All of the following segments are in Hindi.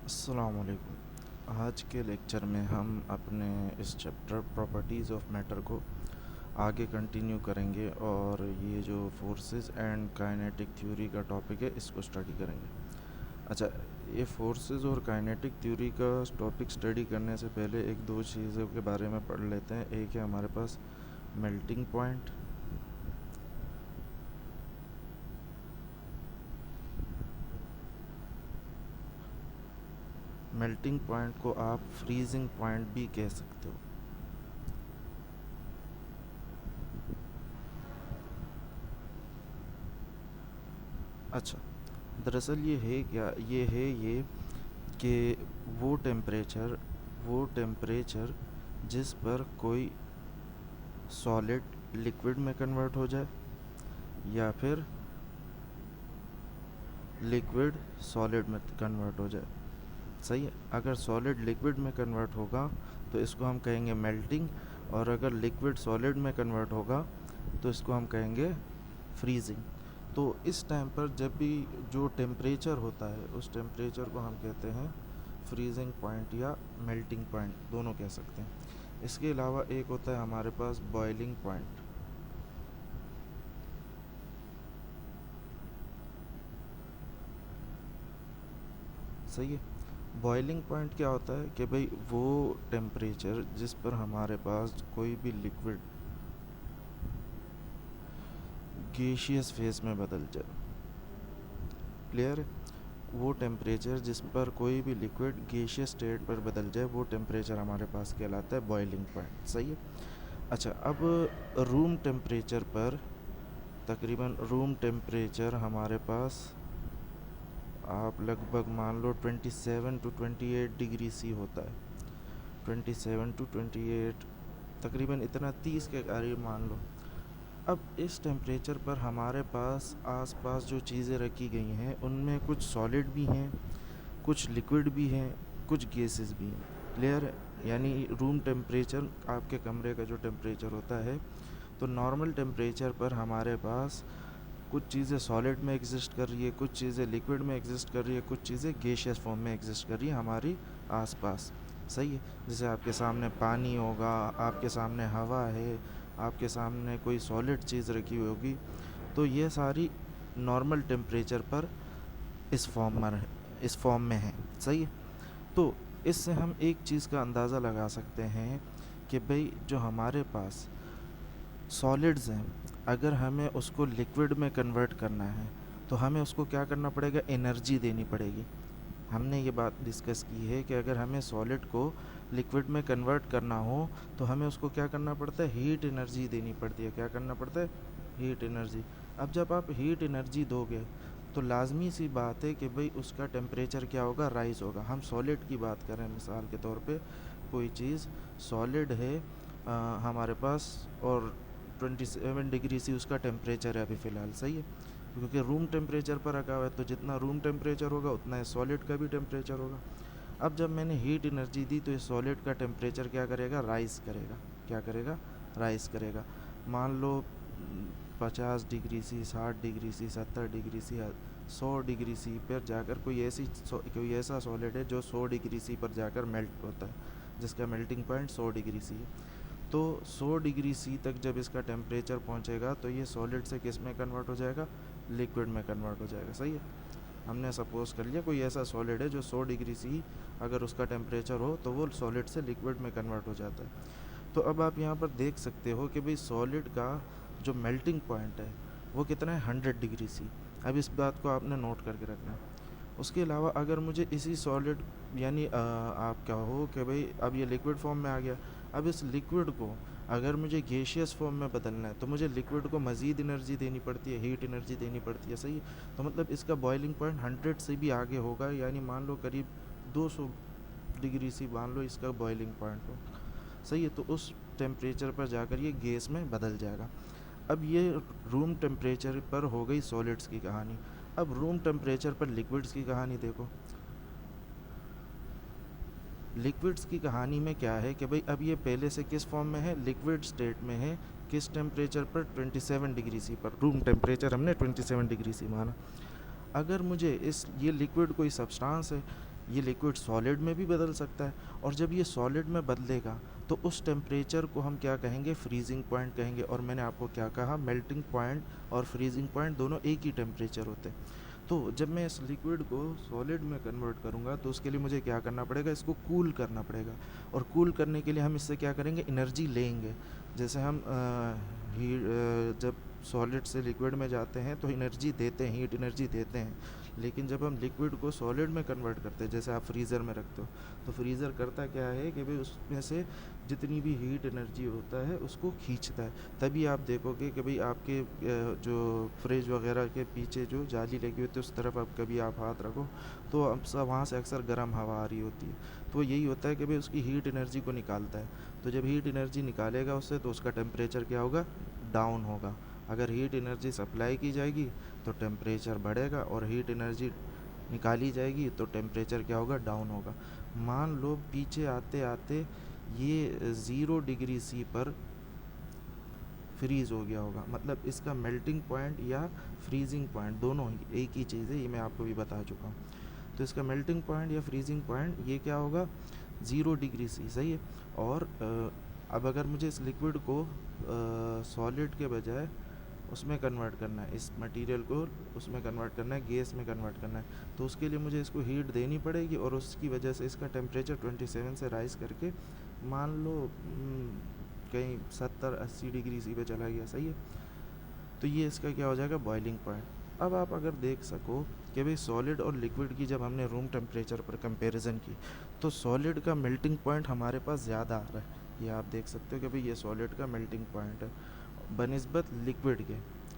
अस्सलाम वालेकुम। आज के लेक्चर में हम अपने इस चैप्टर प्रॉपर्टीज़ ऑफ मैटर को आगे कंटिन्यू करेंगे और ये जो फोर्सेस एंड काइनेटिक थ्योरी का टॉपिक है इसको स्टडी करेंगे। अच्छा, ये फोर्सेस और काइनेटिक थ्योरी का टॉपिक स्टडी करने से पहले एक दो चीज़ों के बारे में पढ़ लेते हैं। एक है हमारे पास मेल्टिंग पॉइंट। मेल्टिंग पॉइंट को आप फ्रीजिंग पॉइंट भी कह सकते हो। अच्छा, दरअसल ये है क्या, ये है ये कि वो टेम्परेचर जिस पर कोई सॉलिड लिक्विड में कन्वर्ट हो जाए या फिर लिक्विड सॉलिड में कन्वर्ट हो जाए। सही है, अगर सॉलिड लिक्विड में कन्वर्ट होगा तो इसको हम कहेंगे मेल्टिंग, और अगर लिक्विड सॉलिड में कन्वर्ट होगा तो इसको हम कहेंगे फ्रीजिंग। तो इस टाइम पर जब भी जो टेम्परेचर होता है उस टेम्परेचर को हम कहते हैं फ्रीजिंग पॉइंट या मेल्टिंग पॉइंट, दोनों कह सकते हैं। इसके अलावा एक होता है हमारे पास बॉइलिंग पॉइंट। सही है, बॉइलिंग पॉइंट क्या होता है कि भाई वो टेम्परेचर जिस पर हमारे पास कोई भी लिक्विड गैसियस फेस में बदल जाए। क्लियर है, वो टेम्परेचर जिस पर कोई भी लिक्विड गैसियस स्टेट पर बदल जाए वो टेम्परेचर हमारे पास कहलाता है बॉइलिंग पॉइंट। सही है। अच्छा, अब रूम टेम्परेचर पर तकरीबन रूम टेम्परेचर हमारे पास आप लगभग मान लो 27 टू 28 डिग्री सी होता है। 27 टू 28 तकरीबन इतना 30 के करीब मान लो। अब इस टेम्परेचर पर हमारे पास आसपास जो चीज़ें रखी गई हैं उनमें कुछ सॉलिड भी हैं, कुछ लिक्विड भी हैं, कुछ गैसेस भी हैं। क्लियर है, यानी रूम टेम्परेचर आपके कमरे का जो टेम्परेचर होता है, तो नॉर्मल टेम्परेचर पर हमारे पास कुछ चीज़ें सॉलिड में एग्जिस्ट कर रही है, कुछ चीज़ें लिक्विड में एग्जिस्ट कर रही है, कुछ चीज़ें गैसियस फॉर्म में एग्जिस्ट कर रही है हमारी आसपास। सही है, जैसे आपके सामने पानी होगा, आपके सामने हवा है, आपके सामने कोई सॉलिड चीज़ रखी हुई होगी, तो ये सारी नॉर्मल टेम्परेचर पर इस फॉर्म में है। सही है, तो इससे हम एक चीज़ का अंदाज़ा लगा सकते हैं कि भाई जो हमारे पास सॉलिड्स हैं, अगर हमें उसको लिक्विड में कन्वर्ट करना है तो हमें उसको क्या करना पड़ेगा, एनर्जी देनी पड़ेगी। हमने ये बात डिस्कस की है कि अगर हमें सॉलिड को लिक्विड में कन्वर्ट करना हो तो हमें उसको क्या करना पड़ता है, हीट एनर्जी देनी पड़ती है। क्या करना पड़ता है, हीट एनर्जी। अब जब आप हीट एनर्जी दोगे तो लाजमी सी बात है कि भाई उसका टेम्परेचर क्या होगा, राइज़ होगा। हम सॉलिड की बात करें मिसाल के तौर पे, कोई चीज़ सॉलिड है हमारे पास, और 27 डिग्री सी उसका टेम्परेचर है अभी फ़िलहाल। सही है, क्योंकि रूम टेम्परेचर पर रखा हुआ है, तो जितना रूम टेम्परेचर होगा उतना सॉलिड का भी टेम्परेचर होगा। अब जब मैंने हीट एनर्जी दी तो इस सॉलिड का टेम्परेचर क्या करेगा, राइज़ करेगा। क्या करेगा, राइज़ करेगा। मान लो 50 degree C, 60 degree C, 70 degree C, 100 degree C पर जाकर कोई ऐसा सॉलिड है जो 100 डिग्री सी पर जाकर मेल्ट होता है, जिसका मेल्टिंग पॉइंट 100 डिग्री सी है। तो 100 डिग्री सी तक जब इसका टेम्परेचर पहुंचेगा तो ये सॉलिड से किस में कन्वर्ट हो जाएगा, लिक्विड में कन्वर्ट हो जाएगा। सही है, हमने सपोज़ कर लिया कोई ऐसा सॉलिड है जो 100 डिग्री सी अगर उसका टेम्परेचर हो तो वो सॉलिड से लिक्विड में कन्वर्ट हो जाता है। तो अब आप यहाँ पर देख सकते हो कि भाई सॉलिड का जो मेल्टिंग पॉइंट है वो कितना है, 100 डिग्री सी। अब इस बात को आपने नोट करके रखना है। उसके अलावा अगर मुझे इसी सॉलिड यानी आप कहो कि भाई अब ये लिक्विड फॉर्म में आ गया, अब इस लिक्विड को अगर मुझे गैसियस फॉर्म में बदलना है तो मुझे लिक्विड को मज़ीद एनर्जी देनी पड़ती है, हीट एनर्जी देनी पड़ती है। सही, तो मतलब इसका बॉइलिंग पॉइंट 100 से भी आगे होगा, यानी मान लो करीब 200 डिग्री सी मान लो इसका बॉइलिंग पॉइंट हो। सही है, तो उस टेम्परेचर पर जाकर ये गैस में बदल जाएगा। अब ये रूम टेम्परेचर पर हो गई सॉलिड्स की कहानी। अब रूम टेम्परेचर पर लिक्विड्स की कहानी देखो। लिक्विड्स की कहानी में क्या है कि भाई अब ये पहले से किस फॉर्म में है, लिक्विड स्टेट में है। किस टेम्परेचर पर, 27 डिग्री सी पर। रूम टेम्परेचर हमने 27 डिग्री सी माना। अगर मुझे ये लिक्विड कोई सब्सटेंस है, ये लिक्विड सॉलिड में भी बदल सकता है, और जब ये सॉलिड में बदलेगा तो उस टेम्परेचर को हम क्या कहेंगे, फ्रीजिंग पॉइंट कहेंगे। और मैंने आपको क्या कहा, मेल्टिंग पॉइंट और फ्रीजिंग पॉइंट दोनों एक ही टेम्परेचर होते हैं। तो जब मैं इस लिक्विड को सॉलिड में कन्वर्ट करूँगा तो उसके लिए मुझे क्या करना पड़ेगा, इसको कूल करना पड़ेगा। और कूल करने के लिए हम इससे क्या करेंगे, एनर्जी लेंगे। जैसे हम जब सॉलिड से लिक्विड में जाते हैं तो एनर्जी देते हैं, हीट एनर्जी देते हैं। लेकिन जब हम लिक्विड को सॉलिड में कन्वर्ट करते हैं, जैसे आप फ्रीज़र में रखते हो, तो फ्रीज़र करता क्या है कि भाई उसमें से जितनी भी हीट एनर्जी होता है उसको खींचता है। तभी आप देखोगे कि भाई आपके जो फ्रिज वगैरह के पीछे जो जाली लगी होती है उस तरफ आप कभी आप हाथ रखो तो अब सब वहाँ से अक्सर गर्म हवा आ रही होती है। तो यही होता है कि भाई उसकी हीट एनर्जी को निकालता है। तो जब हीट एनर्जी निकालेगा उससे तो उसका टेम्परेचर क्या होगा, डाउन होगा। अगर हीट एनर्जी सप्लाई की जाएगी तो टेम्परेचर बढ़ेगा, और हीट एनर्जी निकाली जाएगी तो टेम्परेचर क्या होगा, डाउन होगा। मान लो पीछे आते आते ये 0 डिग्री C पर फ्रीज़ हो गया होगा, मतलब इसका मेल्टिंग पॉइंट या फ्रीजिंग पॉइंट दोनों ही एक ही चीज़ है, ये मैं आपको भी बता चुका हूँ। तो इसका मेल्टिंग पॉइंट या फ्रीजिंग पॉइंट ये क्या होगा, 0 डिग्री C, सही है। और अब अगर मुझे इस लिक्विड को सॉलिड के बजाय उसमें कन्वर्ट करना है, इस मटेरियल को उसमें कन्वर्ट करना है, गैस में कन्वर्ट करना है, तो उसके लिए मुझे इसको हीट देनी पड़ेगी, और उसकी वजह से इसका टेम्परेचर 27 से राइज़ करके मान लो कहीं 70-80 डिग्री C पे चला गया, सही है। तो ये इसका क्या हो जाएगा, बॉइलिंग पॉइंट। अब आप अगर देख सको कि भाई सॉलिड और लिक्विड की जब हमने रूम टेम्परेचर पर कंपैरिजन की तो सॉलिड का मेल्टिंग पॉइंट हमारे पास ज़्यादा आ रहा है। ये आप देख सकते हो कि भाई ये सॉलिड का मेल्टिंग पॉइंट है बनिस्बत लिक्विड के।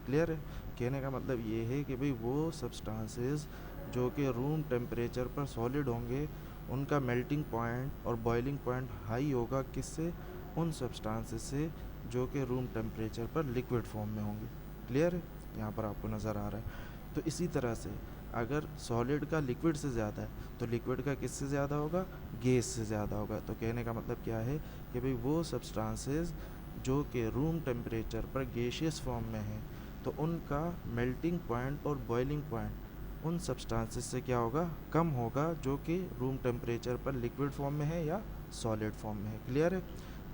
क्लियर है, कहने का मतलब ये है कि भाई वो सब्सटेंसेस जो कि रूम टेम्परेचर पर सॉलिड होंगे उनका मेल्टिंग पॉइंट और बॉइलिंग पॉइंट हाई होगा, किससे, उन सब्सटेंसेस से जो कि रूम टेम्परेचर पर लिक्विड फॉर्म में होंगे। क्लियर है, यहाँ पर आपको नज़र आ रहा है। तो इसी तरह से अगर सॉलिड का लिक्विड से ज़्यादा है तो लिक्विड का किससे ज़्यादा होगा, गैस से ज़्यादा होगा। तो कहने का मतलब क्या है कि भाई वो सब्सटेंसेस जो कि रूम टेम्परेचर पर गैसियस फॉर्म में हैं तो उनका मेल्टिंग पॉइंट और बॉइलिंग पॉइंट उन सब्सटेंसेस से क्या होगा, कम होगा जो कि रूम टेम्परेचर पर लिक्विड फॉर्म में है या सॉलिड फॉर्म में है। क्लियर है।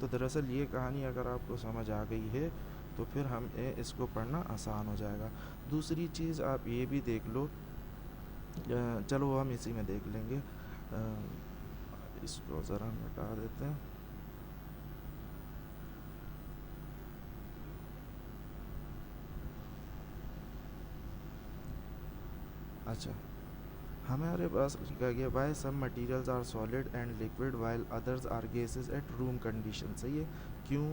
तो दरअसल ये कहानी अगर आपको समझ आ गई है तो फिर हमें इसको पढ़ना आसान हो जाएगा। दूसरी चीज़ आप ये भी देख लो, चलो हम इसी में देख लेंगे, इसको ज़रा मिटा देते हैं। अच्छा, हमारे पास लिखा गया why some materials are solid and liquid while others are gases at room condition. सही है, क्यों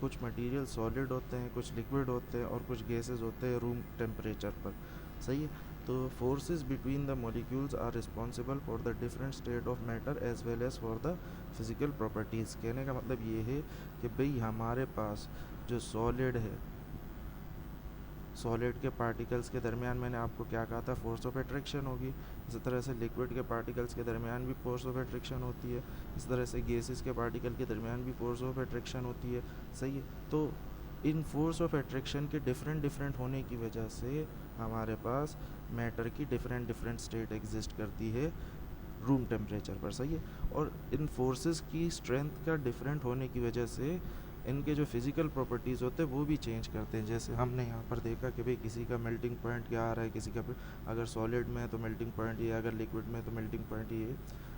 कुछ मटेरियल सॉलिड होते हैं, कुछ लिक्विड होते हैं और कुछ गैसेस होते हैं रूम टेम्परेचर पर। सही है, तो forces between the molecules are responsible for the different state of matter as well as for the physical properties. कहने का मतलब ये है कि भाई हमारे पास जो सॉलिड है, सॉलिड के पार्टिकल्स के दरमियान मैंने आपको क्या कहा था, फोर्स ऑफ अट्रैक्शन होगी। इसी तरह से लिक्विड के पार्टिकल्स के दरमियान भी फोर्स ऑफ अट्रैक्शन होती है। इस तरह से गैसेस के पार्टिकल के दरमियान भी फोर्स ऑफ अट्रैक्शन होती है। सही है, तो इन फोर्स ऑफ अट्रैक्शन के डिफरेंट होने की वजह से हमारे पास मैटर की डिफरेंट स्टेट एग्जिस्ट करती है रूम टेम्परेचर पर। सही है, और इन फोर्सेस की स्ट्रेंथ का डिफरेंट होने की वजह से इनके जो फिज़िकल प्रॉपर्टीज़ होते हैं वो भी चेंज करते हैं। जैसे हमने यहाँ पर देखा कि भाई किसी का मेल्टिंग पॉइंट क्या आ रहा है, किसी का अगर सॉलिड में है तो मेल्टिंग पॉइंट ये, अगर लिक्विड में है तो मेल्टिंग पॉइंट ये।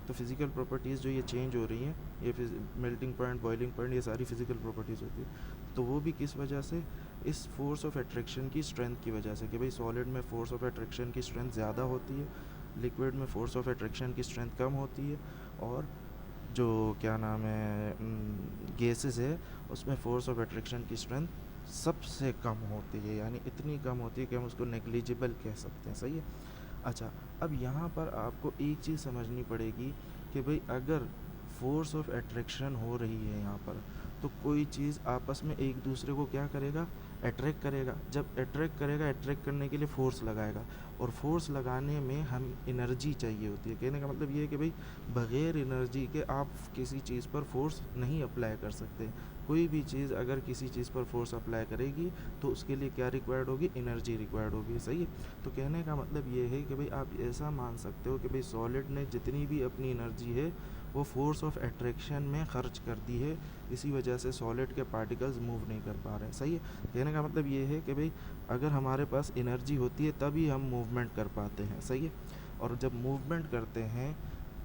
तो फिज़िकल प्रॉपर्टीज़ जो ये चेंज हो रही हैं, ये मेल्टिंग पॉइंट, बॉइलिंग पॉइंट, ये सारी फिज़िकल प्रॉपर्टीज़ होती है। तो वो भी किस वजह से, इस फोर्स ऑफ अट्रैक्शन की स्ट्रेंथ की वजह से, कि भाई सॉलिड में फोर्स ऑफ अट्रैक्शन की स्ट्रेंथ ज़्यादा होती है, लिक्विड में फोर्स ऑफ अट्रैक्शन की स्ट्रेंथ कम होती है, और जो क्या नाम है गैसेस है उसमें फ़ोर्स ऑफ अट्रैक्शन की स्ट्रेंथ सबसे कम होती है, यानी इतनी कम होती है कि हम उसको नेग्लिजिबल कह सकते हैं। सही है। अच्छा, अब यहाँ पर आपको एक चीज़ समझनी पड़ेगी कि भाई अगर फोर्स ऑफ अट्रैक्शन हो रही है यहाँ पर तो कोई चीज़ आपस में एक दूसरे को क्या करेगा, अट्रैक्ट करेगा। जब अट्रैक्ट करेगा, अट्रैक्ट करने के लिए फ़ोर्स लगाएगा, और फोर्स लगाने में हम एनर्जी चाहिए होती है। कहने का मतलब ये है कि भाई बग़ैर एनर्जी के आप किसी चीज़ पर फोर्स नहीं अप्लाई कर सकते। कोई भी चीज़ अगर किसी चीज़ पर फोर्स अप्लाई करेगी तो उसके लिए क्या रिक्वायर्ड होगी, एनर्जी रिक्वायर्ड होगी, सही है। तो कहने का मतलब ये है कि भाई आप ऐसा मान सकते हो कि भाई सॉलिड ने जितनी भी अपनी एनर्जी है वो फोर्स ऑफ अट्रैक्शन में खर्च कर दी है, इसी वजह से सॉलिड के पार्टिकल्स मूव नहीं कर पा रहे हैं, सही है। कहने का मतलब ये है कि भाई अगर हमारे पास एनर्जी होती है तभी हम मूवमेंट कर पाते हैं, सही है। और जब मूवमेंट करते हैं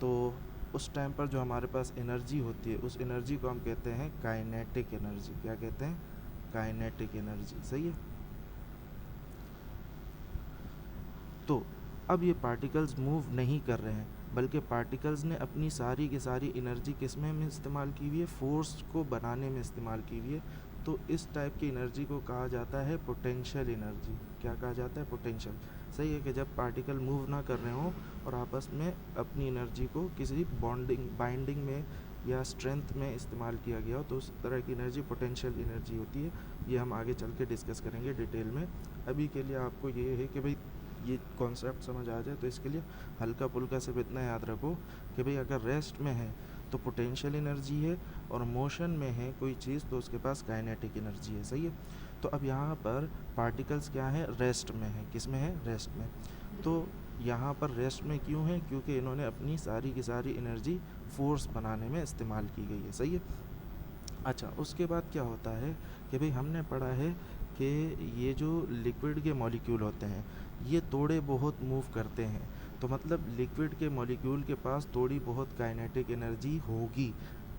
तो उस टाइम पर जो हमारे पास एनर्जी होती है उस एनर्जी को हम कहते हैं काइनेटिक एनर्जी। क्या कहते हैं, काइनेटिक एनर्जी, सही है। तो अब ये पार्टिकल्स मूव नहीं कर रहे हैं बल्कि पार्टिकल्स ने अपनी सारी की सारी एनर्जी किस में इस्तेमाल की हुई है, फोर्स को बनाने में इस्तेमाल की हुई है। तो इस टाइप की एनर्जी को कहा जाता है पोटेंशियल एनर्जी। क्या कहा जाता है, पोटेंशियल, सही है। कि जब पार्टिकल मूव ना कर रहे हों और आपस में अपनी एनर्जी को किसी बाइंडिंग में या स्ट्रेंथ में इस्तेमाल किया गया हो तो उस तरह की एनर्जी पोटेंशियल एनर्जी होती है। ये हम आगे चल के डिस्कस करेंगे डिटेल में। अभी के लिए आपको ये है कि भाई ये कॉन्सेप्ट समझ आ जाए तो इसके लिए हल्का फुल्का सिर्फ इतना याद रखो कि भाई अगर रेस्ट में है तो पोटेंशियल एनर्जी है और मोशन में है कोई चीज़ तो उसके पास काइनेटिक एनर्जी है, सही है। तो अब यहाँ पर पार्टिकल्स क्या है, रेस्ट में है। किस में है, रेस्ट में। तो यहाँ पर रेस्ट में क्यों है, क्योंकि इन्होंने अपनी सारी की सारी एनर्जी फोर्स बनाने में इस्तेमाल की गई है, सही है। अच्छा, उसके बाद क्या होता है कि भाई हमने पढ़ा है कि ये जो लिक्विड के मॉलिक्यूल होते हैं ये थोड़े बहुत मूव करते हैं। तो मतलब लिक्विड के मॉलिक्यूल के पास थोड़ी बहुत काइनेटिक एनर्जी होगी,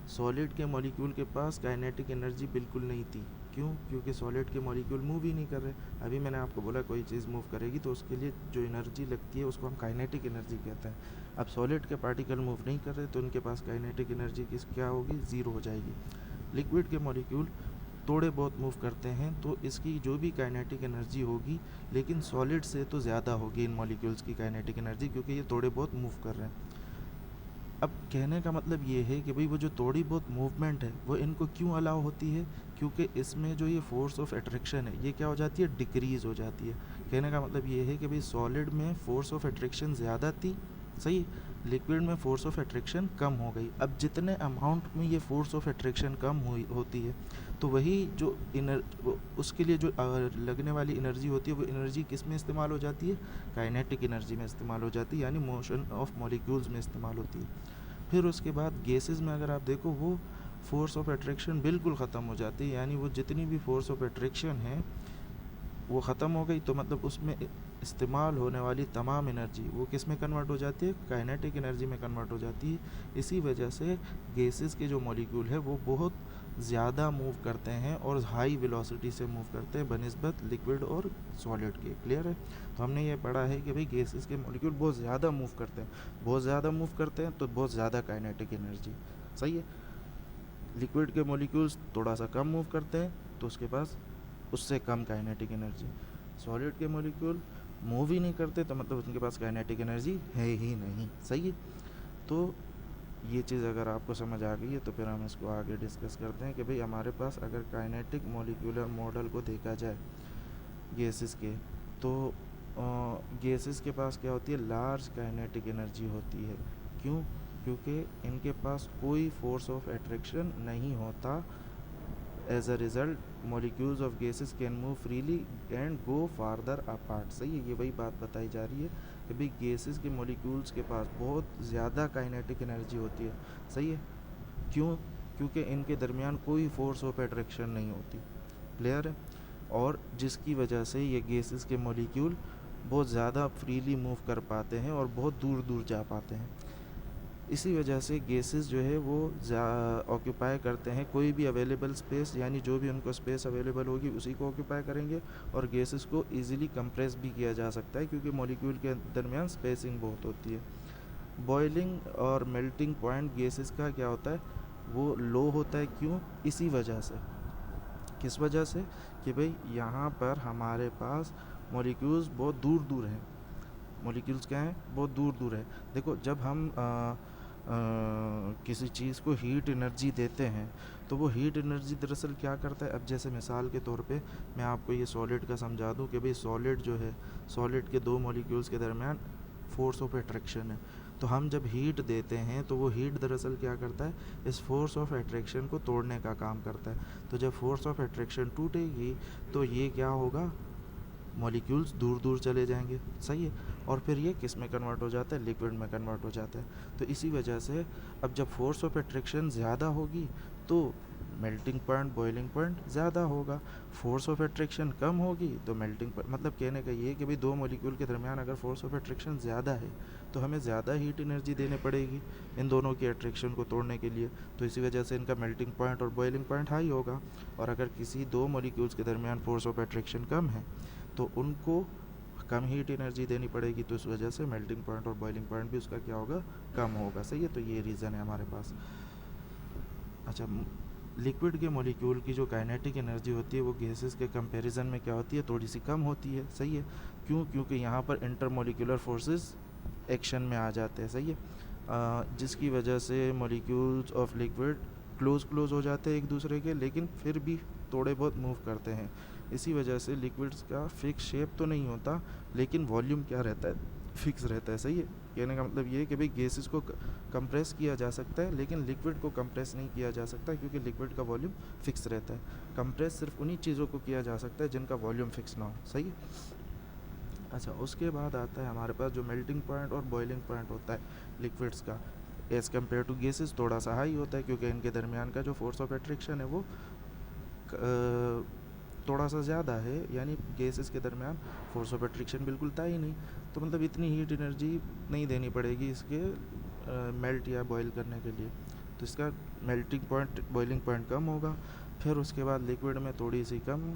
सॉलिड के मॉलिक्यूल के पास काइनेटिक एनर्जी बिल्कुल नहीं थी। क्यों, क्योंकि सॉलिड के मॉलिक्यूल मूव ही नहीं कर रहे। अभी मैंने आपको बोला कोई चीज़ मूव करेगी तो उसके लिए जो एनर्जी लगती है उसको हम काइनेटिक एनर्जी कहते हैं। अब सॉलिड के पार्टिकल मूव नहीं कर रहे तो उनके पास काइनेटिक एनर्जी किस क्या होगी, ज़ीरो हो जाएगी। लिक्विड के मॉलिक्यूल थोड़े बहुत मूव करते हैं तो इसकी जो भी काइनेटिक एनर्जी होगी, लेकिन सॉलिड से तो ज़्यादा होगी इन मॉलिक्यूल्स की काइनेटिक एनर्जी, क्योंकि ये थोड़े बहुत मूव कर रहे हैं। अब कहने का मतलब ये है कि भाई वो जो थोड़ी बहुत मूवमेंट है वो इनको क्यों अलाउ होती है, क्योंकि इसमें जो ये फोर्स ऑफ अट्रैक्शन है ये क्या हो जाती है, डिक्रीज़ हो जाती है। कहने का मतलब ये है कि भाई सॉलिड में फोर्स ऑफ अट्रैक्शन ज़्यादा थी, सही, लिक्विड में फोर्स ऑफ अट्रैक्शन कम हो गई। अब जितने अमाउंट में ये फोर्स ऑफ अट्रैक्शन कम हुई होती है तो वही जो उसके लिए जो लगने वाली एनर्जी होती है वो एनर्जी किस में इस्तेमाल हो जाती है, काइनेटिक एनर्जी में इस्तेमाल हो जाती है, यानी मोशन ऑफ मॉलिक्यूल्स में इस्तेमाल होती है। फिर उसके बाद गैसेस में अगर आप देखो वो फोर्स ऑफ अट्रैक्शन बिल्कुल ख़त्म हो जाती है, यानी वो जितनी भी फोर्स ऑफ अट्रैक्शन है वो ख़त्म हो गई। तो मतलब उसमें इस्तेमाल होने वाली तमाम एनर्जी वो किस में कन्वर्ट हो जाती है, काइनेटिक एनर्जी में कन्वर्ट हो जाती है। इसी वजह से गैसेस के जो मॉलिक्यूल है वो बहुत ज़्यादा मूव करते हैं और हाई वेलोसिटी से मूव करते हैं बनिस्बत लिक्विड और सॉलिड के। क्लियर है। तो हमने ये पढ़ा है कि भाई गैसेस के मॉलिक्यूल बहुत ज़्यादा मूव करते हैं, बहुत ज़्यादा मूव करते हैं तो बहुत ज़्यादा काइनेटिक एनर्जी, सही है। लिक्विड के मॉलिक्यूल्स थोड़ा सा कम मूव करते हैं तो उसके पास उससे कम काइनेटिक एनर्जी। सॉलिड के मॉलिक्यूल मूव ही नहीं करते तो मतलब उनके पास काइनेटिक एनर्जी है ही नहीं, सही है। तो ये चीज़ अगर आपको समझ आ गई है तो फिर हम इसको आगे डिस्कस करते हैं कि भाई हमारे पास अगर काइनेटिक मॉलिक्यूलर मॉडल को देखा जाए गैसेस के, तो गैसेस के पास क्या होती है, लार्ज काइनेटिक एनर्जी होती है। क्यों, क्योंकि इनके पास कोई फोर्स ऑफ अट्रैक्शन नहीं होता। As a result molecules of gases can move freely and go farther apart, सही है। ये वही बात बताई जा रही है कि भाई गैसेस के मॉलिक्यूल्स के पास बहुत ज़्यादा काइनेटिक एनर्जी होती है, सही है। क्यों, क्योंकि इनके दरमियान कोई फोर्स ऑफ अट्रैक्शन नहीं होती। क्लियर है। और जिसकी वजह से ये गैसेस के मॉलिक्यूल बहुत ज़्यादा फ्रीली मूव कर पाते हैं और बहुत दूर दूर जा पाते हैं। इसी वजह से गैसेस जो है वो ऑक्यूपाई करते हैं कोई भी अवेलेबल स्पेस, यानी जो भी उनको स्पेस अवेलेबल होगी उसी को ऑक्यूपाई करेंगे। और गैसेस को इजीली कंप्रेस भी किया जा सकता है क्योंकि मॉलिक्यूल के दरमियान स्पेसिंग बहुत होती है। बॉइलिंग और मेल्टिंग पॉइंट गैसेस का क्या होता है, वो लो होता है। क्यों, इसी वजह से। किस वजह से, कि भाई यहाँ पर हमारे पास मॉलिक्यूल्स बहुत दूर दूर हैं। मॉलिक्यूल्स क्या हैं, बहुत दूर दूर है। देखो जब हम किसी चीज़ को हीट एनर्जी देते हैं तो वो हीट एनर्जी दरअसल क्या करता है। अब जैसे मिसाल के तौर पे मैं आपको ये सॉलिड का समझा दूं कि भाई सॉलिड जो है, सॉलिड के दो मॉलिक्यूल्स के दरमियान फोर्स ऑफ अट्रैक्शन है। तो हम जब हीट देते हैं तो वो हीट दरअसल क्या करता है, इस फोर्स ऑफ अट्रैक्शन को तोड़ने का काम करता है। तो जब फोर्स ऑफ अट्रैक्शन टूटेगी तो ये क्या होगा, मॉलिक्यूल्स दूर दूर चले जाएंगे, सही है। और फिर ये किस में कन्वर्ट हो जाता है, लिक्विड में कन्वर्ट हो जाता है। तो इसी वजह से अब जब फोर्स ऑफ अट्रैक्शन ज़्यादा होगी तो मेल्टिंग पॉइंट बॉइलिंग पॉइंट ज़्यादा होगा। फोर्स ऑफ अट्रैक्शन कम होगी तो मेल्टिंग पॉइंट, मतलब कहने का ये है कि भाई दो मॉलिक्यूल के दरमियान अगर फोर्स ऑफ अट्रैक्शन ज़्यादा है तो हमें ज़्यादा हीट एनर्जी देनी पड़ेगी इन दोनों की अट्रैक्शन को तोड़ने के लिए। तो इसी वजह से इनका मेल्टिंग पॉइंट और बॉइलिंग पॉइंट हाई होगा। और अगर किसी दो मॉलिक्यूल्स के दरमियान फोर्स ऑफ अट्रैक्शन कम है तो उनको कम हीट एनर्जी देनी पड़ेगी, तो इस वजह से मेल्टिंग पॉइंट और बॉइलिंग पॉइंट भी उसका क्या होगा, कम होगा, सही है। तो ये रीज़न है हमारे पास। अच्छा, लिक्विड के मॉलिक्यूल की जो काइनेटिक एनर्जी होती है वो गैसेस के कंपैरिजन में क्या होती है, थोड़ी सी कम होती है, सही है। क्यों, क्योंकि यहाँ पर इंटरमोलिकुलर फोर्सेस एक्शन में आ जाते हैं, सही है। जिसकी वजह से मॉलिक्यूल्स ऑफ लिक्विड क्लोज हो जाते हैं एक दूसरे के, लेकिन फिर भी थोड़े बहुत मूव करते हैं। इसी वजह से लिक्विड्स का फिक्स शेप तो नहीं होता, लेकिन वॉल्यूम क्या रहता है, फिक्स रहता है, सही है। कहने का मतलब ये है कि भाई गैसेस को कंप्रेस किया जा सकता है लेकिन लिक्विड को कंप्रेस नहीं किया जा सकता, क्योंकि लिक्विड का वॉल्यूम फिक्स रहता है। कंप्रेस सिर्फ उन्हीं चीज़ों को किया जा सकता है जिनका वॉल्यूम फिक्स ना हो, सही है। अच्छा, उसके बाद आता है हमारे पास जो मेल्टिंग पॉइंट और बॉइलिंग पॉइंट होता है लिक्विड्स का, एज़ कम्पेयर टू गैसेस थोड़ा सा हाई होता है, क्योंकि इनके दरमियान का जो फोर्स ऑफ एट्रैक्शन है वो थोड़ा सा ज़्यादा है। यानी गैसेस के दरमियान फोर्स ऑफ एट्रैक्शन बिल्कुल था ही नहीं, तो मतलब इतनी हीट एनर्जी नहीं देनी पड़ेगी इसके मेल्ट या बॉयल करने के लिए। तो इसका मेल्टिंग पॉइंट बॉइलिंग पॉइंट कम होगा। फिर उसके बाद लिक्विड में थोड़ी सी कम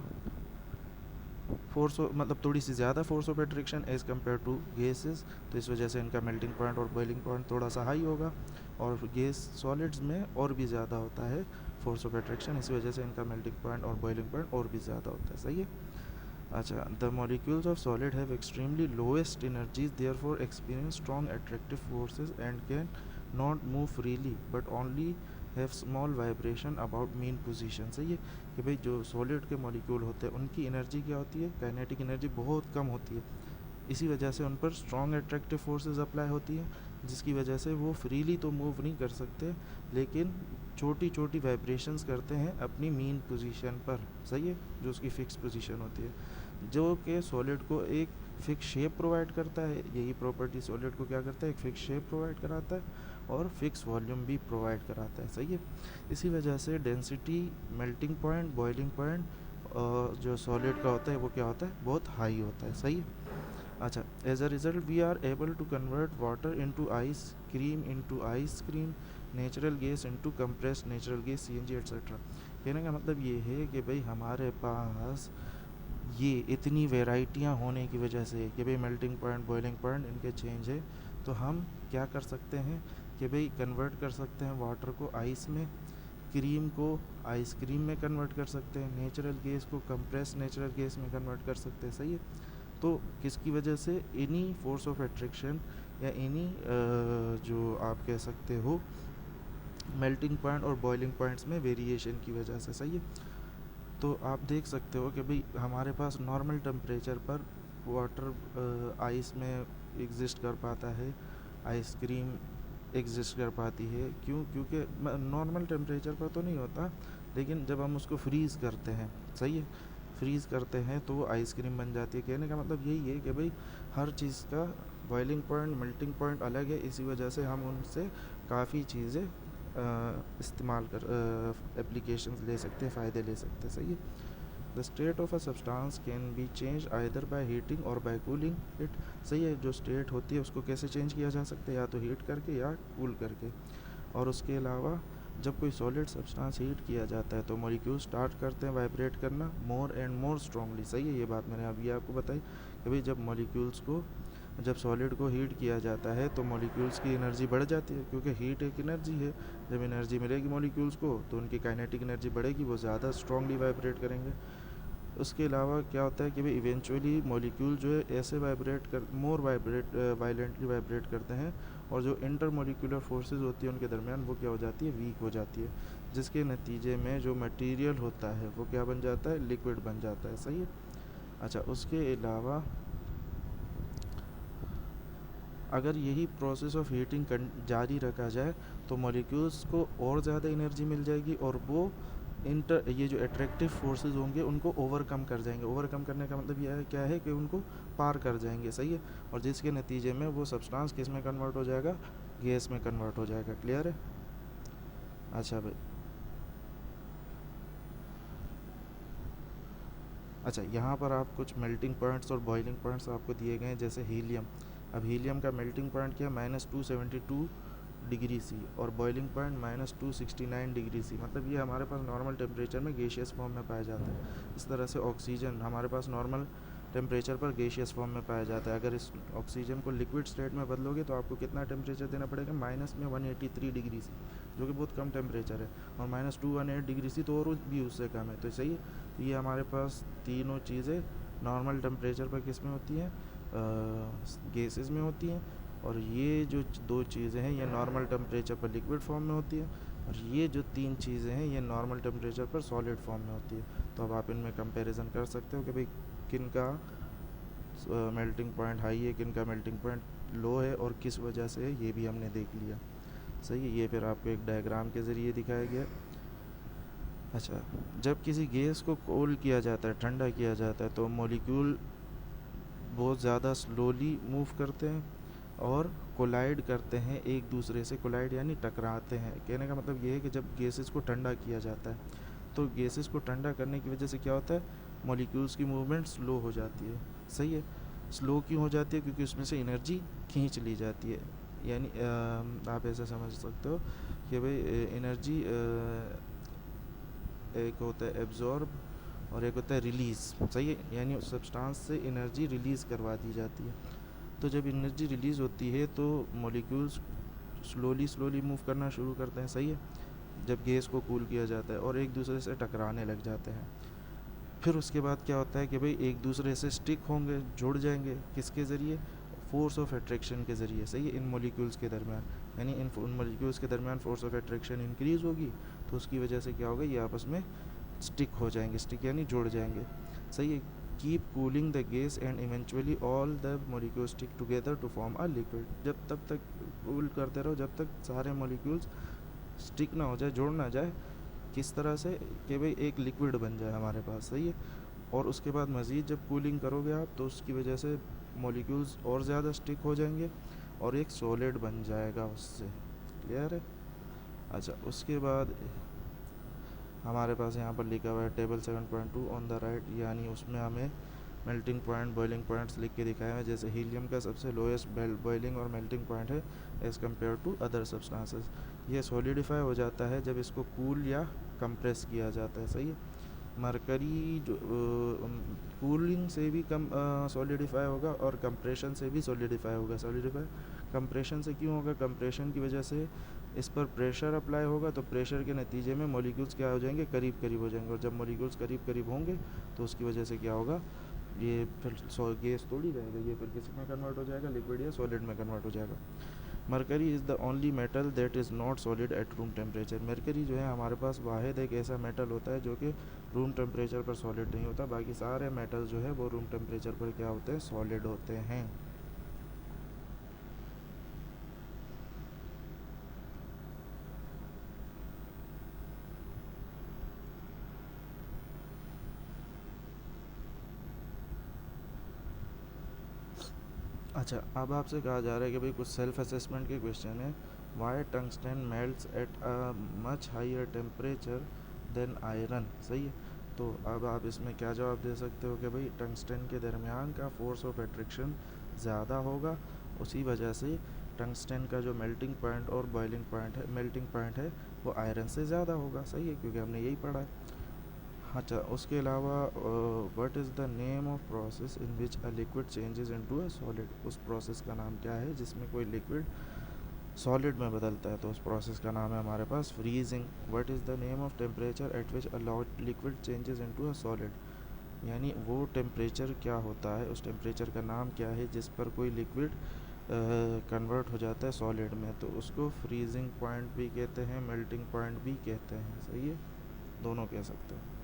फोर्स, मतलब थोड़ी सी ज़्यादा force of attraction as compare to gases, तो इस वजह से इनका मेल्टिंग पॉइंट और बॉइलिंग पॉइंट थोड़ा सा हाई होगा। और गैस सॉलिड्स में और भी ज़्यादा होता है फोर्स ऑफ एट्रैक्शन, इस वजह से इनका मेल्टिंग पॉइंट और बॉइलिंग पॉइंट और भी ज़्यादा होता है, सही है। अच्छा, the molecules of solid have extremely lowest energies, therefore experience strong attractive forces and can not move freely but only have small vibration about mean position, सही है। कि भाई जो सॉलिड के मॉलिक्यूल होते हैं उनकी एनर्जी क्या होती है, काइनेटिक एनर्जी बहुत कम होती है। इसी वजह से उन पर स्ट्रॉन्ग अट्रैक्टिव फोर्सेस अप्लाई होती हैं, जिसकी वजह से वो फ्रीली तो मूव नहीं कर सकते लेकिन छोटी छोटी वाइब्रेशंस करते हैं अपनी मीन पोजीशन पर, सही है, जो उसकी फ़िक्स पोजीशन होती है, जो कि सॉलिड को एक फ़िक्स शेप प्रोवाइड करता है। यही प्रॉपर्टी सॉलिड को क्या करता है, एक फ़िक्स शेप प्रोवाइड कराता है और फिक्स वॉल्यूम भी प्रोवाइड कराता है, सही है। इसी वजह से density, melting point, boiling point जो सॉलिड का होता है वो क्या होता है, बहुत हाई होता है, सही है। अच्छा, as a result we are able to convert water into ice cream, into ice cream, natural gas into compressed natural gas, CNG etcetera. कहने का मतलब ये है कि भाई हमारे पास ये इतनी वेराइटियाँ होने की वजह से कि भाई मेल्टिंग पॉइंट बॉइलिंग पॉइंट इनके चेंज है, तो हम क्या कर सकते हैं कि भाई कन्वर्ट कर सकते हैं वाटर को आइस में, क्रीम को आइसक्रीम में कन्वर्ट कर सकते हैं, नेचुरल गैस को कंप्रेस नेचुरल गैस में कन्वर्ट कर सकते हैं, सही है। तो किसकी वजह से, इन्हीं फोर्स ऑफ एट्रैक्शन या इन्हीं जो आप कह सकते हो मेल्टिंग पॉइंट और बॉइलिंग पॉइंट्स में वेरिएशन की वजह से, सही है। तो आप देख सकते हो कि भाई हमारे पास नॉर्मल टेम्परेचर पर वाटर आइस में एग्जिस्ट कर पाता है, आइसक्रीम एग्जिस्ट कर पाती है, क्यों, क्योंकि नॉर्मल टेम्परेचर पर तो नहीं होता, लेकिन जब हम उसको फ्रीज़ करते हैं, सही है, फ्रीज़ करते हैं तो वो आइसक्रीम बन जाती है। कहने का मतलब यही है कि भाई हर चीज़ का बॉइलिंग पॉइंट मेल्टिंग पॉइंट अलग है, इसी वजह से हम उनसे काफ़ी चीज़ें इस्तेमाल कर एप्लीकेशंस ले सकते हैं, फ़ायदे ले सकते हैं, सही है। The state of a substance can be change either by heating और बाय कूलिंग इट, सही है। जो स्टेट होती है उसको कैसे चेंज किया जा सकता है, या तो हीट करके या कूल करके। और उसके अलावा जब कोई सॉलिड सब्सटेंस हीट किया जाता है तो मॉलिक्यूल स्टार्ट करते हैं वाइब्रेट करना मोर एंड मोर स्ट्रांगली, सही है। ये बात मैंने अभी आपको बताई कि भाई जब मॉलिक्यूल्स को, जब सॉलिड को हीट किया जाता है तो मॉलिक्यूल्स की एनर्जी बढ़ जाती है, क्योंकि हीट एक एनर्जी है। जब एनर्जी मिलेगी मॉलिक्यूल्स को तो उनकी काइनेटिक एनर्जी बढ़ेगी, वो ज़्यादा स्ट्रांगली वाइब्रेट करेंगे। उसके अलावा क्या होता है कि भाई इवेंचुअली मॉलिक्यूल जो है ऐसे वाइब्रेट कर मोर वाइब्रेट वायलेंटली वाइब्रेट करते हैं, और जो इंटर मॉलिक्यूलर फोर्सेस होती है उनके दरमियान वो क्या हो जाती है, वीक हो जाती है, जिसके नतीजे में जो मटेरियल होता है वो क्या बन जाता है, लिक्विड बन जाता है। सही है। अच्छा, उसके अलावा अगर यही प्रोसेस ऑफ हीटिंग जारी रखा जाए तो मॉलिक्यूल्स को और ज़्यादा एनर्जी मिल जाएगी, और वो ये जो अट्रैक्टिव फोर्सेस होंगे उनको ओवरकम कर जाएंगे। ओवरकम करने का मतलब यह है क्या है कि उनको पार कर जाएंगे। सही है। और जिसके नतीजे में वो सब्सटेंस किस में कन्वर्ट हो जाएगा, गैस में कन्वर्ट हो जाएगा। क्लियर है। अच्छा भाई, अच्छा यहाँ पर आप कुछ मेल्टिंग पॉइंट्स और बॉइलिंग पॉइंट्स आपको दिए गए हैं, जैसे हीलियम। अब हीलियम का मेल्टिंग पॉइंट क्या है, -272 डिग्री सी, और बॉइलिंग पॉइंट -269 डिग्री सी। मतलब ये हमारे पास नॉर्मल टेम्परेचर में गैसियस फॉर्म में पाया जाता है। इस तरह से ऑक्सीजन हमारे पास नॉर्मल टेम्परेचर पर गैसियस फॉर्म में पाया जाता है। अगर इस ऑक्सीजन को लिक्विड स्टेट में बदलोगे तो आपको कितना टेम्परेचर देना पड़ेगा, -183 डिग्री सी, जो कि बहुत कम टेम्परेचर है। और -218 डिग्री सी तो और भी उससे कम है। तो सही है। तो ये हमारे पास तीनों चीज़ें नॉर्मल टेम्परेचर पर किस में होती हैं, गैसेस में होती हैं। और ये जो दो चीज़ें हैं ये नॉर्मल टेम्परेचर पर लिक्विड फॉर्म में होती है, और ये जो तीन चीज़ें हैं ये नॉर्मल टेम्परेचर पर सॉलिड फॉर्म में होती है। तो अब आप इनमें कंपैरिजन कर सकते हो कि भाई किन का मेल्टिंग पॉइंट हाई है, किन का मेल्टिंग पॉइंट लो है, और किस वजह से है, ये भी हमने देख लिया। सही है। ये फिर आपको एक डायग्राम के ज़रिए दिखाया गया। अच्छा, जब किसी गैस को कूल किया जाता है, ठंडा किया जाता है, तो मॉलिक्यूल बहुत ज़्यादा स्लोली मूव करते हैं और कोलाइड करते हैं एक दूसरे से। कोलाइड यानी टकराते हैं। कहने का मतलब ये है कि जब गैसेस को ठंडा किया जाता है तो गैसेस को ठंडा करने की वजह से क्या होता है, मॉलिक्यूल्स की मूवमेंट स्लो हो जाती है। सही है। स्लो क्यों हो जाती है, क्योंकि उसमें से एनर्जी खींच ली जाती है। यानी आप ऐसा समझ सकते हो कि भाई एनर्जी एक होता है एब्जॉर्ब और एक होता है रिलीज़। सही है। यानी उस सब्सटेंस से एनर्जी रिलीज़ करवा दी जाती है। तो जब एनर्जी रिलीज़ होती है तो मॉलिक्यूल्स स्लोली स्लोली मूव करना शुरू करते हैं। सही है। जब गैस को कूल किया जाता है और एक दूसरे से टकराने लग जाते हैं। फिर उसके बाद क्या होता है कि भाई एक दूसरे से स्टिक होंगे, जुड़ जाएंगे। किसके ज़रिए, फोर्स ऑफ अट्रैक्शन के ज़रिए। सही है। इन मॉलिक्यूल्स के दरमियान, यानी इन मॉलिक्यूल्स के दरमियान फोर्स ऑफ अट्रैक्शन इंक्रीज़ होगी, तो उसकी वजह से क्या होगा, ये आपस में स्टिक हो जाएंगे। स्टिक यानी जुड़ जाएंगे। सही है। Keep cooling the gas and eventually all the molecules stick together to form a liquid. जब तब तक कूल करते रहो जब तक सारे मॉलिक्यूल्स स्टिक ना हो जाए, जुड़ ना जाए। किस तरह से, कि भाई एक लिक्विड बन जाए हमारे पास। सही है। और उसके बाद मज़ीद जब कूलिंग करोगे आप तो उसकी वजह से मॉलिक्यूल्स और ज़्यादा स्टिक हो जाएंगे और एक सॉलिड बन जाएगा उससे। क्लियर है। अच्छा, उसके बाद हमारे पास यहाँ पर लिखा हुआ है टेबल 7.2 ऑन द राइट, यानी उसमें हमें मेल्टिंग पॉइंट, बॉइलिंग पॉइंट्स लिख के दिखाए हैं। जैसे हीलियम का सबसे लोएस्ट बॉइलिंग और मेल्टिंग पॉइंट है as compare to other substances. ये सॉलिडिफाई हो जाता है जब इसको कूल या कंप्रेस किया जाता है। सही है। मरकरी जो कूलिंग से भी कम सॉलिडिफाई होगा और कंप्रेशन से भी सॉलिडिफाई होगा। सॉलिडिफाई कंप्रेशन से क्यों होगा, कंप्रेशन की वजह से इस पर प्रेशर अप्लाई होगा, तो प्रेशर के नतीजे में मॉलिक्यूल्स क्या हो जाएंगे, करीब करीब हो जाएंगे। और जब मॉलिक्यूल्स करीब करीब होंगे तो उसकी वजह से क्या होगा, ये फिर गैस थोड़ी रहेगा, ये फिर किस में कन्वर्ट हो जाएगा, लिक्विड या सॉलिड में कन्वर्ट हो जाएगा। Mercury is the only metal that is not solid at room temperature. Mercury जो है हमारे पास वाहिद एक ऐसा मेटल होता है जो कि रूम टेम्परेचर पर सॉलिड नहीं होता। बाकी सारे मेटल जो है वो रूम टेम्परेचर पर क्या होते हैं, सॉलिड होते हैं। अच्छा, अब आपसे कहा जा रहा है कि भाई कुछ सेल्फ असेसमेंट के क्वेश्चन है। Why tungsten melts at a much higher temperature than iron. सही है। तो अब आप इसमें क्या जवाब दे सकते हो कि भाई टंगस्टन के दरमियान का फोर्स ऑफ अट्रैक्शन ज़्यादा होगा, उसी वजह से टंगस्टन का जो मेल्टिंग पॉइंट और बॉइलिंग पॉइंट है, मेल्टिंग पॉइंट है, वो आयरन से ज़्यादा होगा। सही है, क्योंकि हमने यही पढ़ा है। अच्छा, उसके अलावा what is the name of process in which a liquid changes into a solid. उस प्रोसेस का नाम क्या है जिसमें कोई लिक्विड सॉलिड में बदलता है, तो उस प्रोसेस का नाम है हमारे पास freezing. What is the name of temperature at which a liquid changes into a solid. यानी वो टेम्परेचर क्या होता है, उस टेम्परेचर का नाम क्या है जिस पर कोई लिक्विड कन्वर्ट हो जाता है सॉलिड में, तो उसको फ्रीजिंग पॉइंट भी कहते हैं, मेल्टिंग पॉइंट भी कहते हैं। सही है, दोनों कह सकते हैं।